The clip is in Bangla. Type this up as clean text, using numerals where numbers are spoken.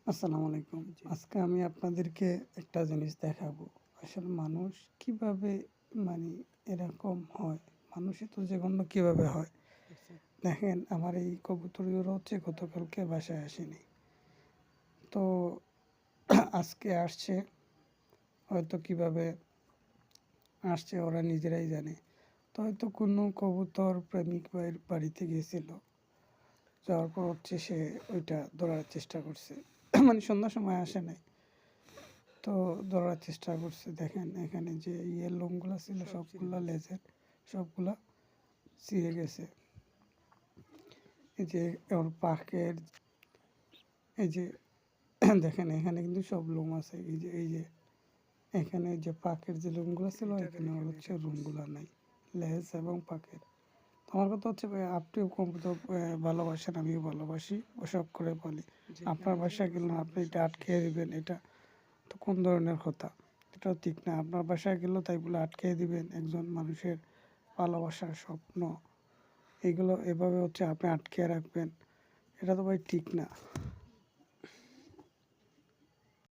আসসালামু আলাইকুম। জি, আজকে আমি আপনাদেরকে একটা জিনিস দেখাবো। আসলে মানুষ কিভাবে মানে এরকম হয়? মানুষই তো জঘন্য কিভাবে হয়? আচ্ছা, দেখেন আমার এই কবুতরগুলো হচ্ছে গতকালকে বাসায় আসেনি। তো আজকে আসছে হয়তো কিভাবে আসছে ওরা নিজেরাই জানে। তো হয়তো কোনো কবুতর প্রেমিক বাড়িতে গিয়েছিল। যাওয়ার পর হচ্ছে সে ওইটা ধরার চেষ্টা করছে। মানে সন্ধ্যার সময় আসে নাই। তো ধরার চেষ্টা করছে। দেখেন এখানে যে লোমগুলা ছিল সব ছিঁড়ে সবগুলা ফেলছে। লেজের সবগুলা ছিঁড়ে গেছে। এই যে ওর পাখের এই যে দেখেন এখানে কিন্তু সব লোম আছে। এই যে এখানে যে পাখের যে লোমগুলো ছিল এটার এখানে ওর এখানে হচ্ছে এটা করছে। লোমগুলা নাই। লেজ এবং পাখের। তো আমার কথা হচ্ছে ভাই আপনিও কবুতর ভালোবাসেন, আমিও ভালোবাসি। ওসব করে বলি। আপনার যেখানে যায় বাসায় গেলেন আপনি ওখানে এটা সব আটকে শেষ। দিবেন, এটা তো কোন ধরনের কথা? এটাও ঠিক না। আপনার বাসায় গেলেও তাই বলে আটকে দিবেন একজন মানুষের ভালোবাসার স্বপ্ন। এগুলো এভাবে হচ্ছে আপনি আটকে রাখবেন। এটা তো ভাই ঠিক না।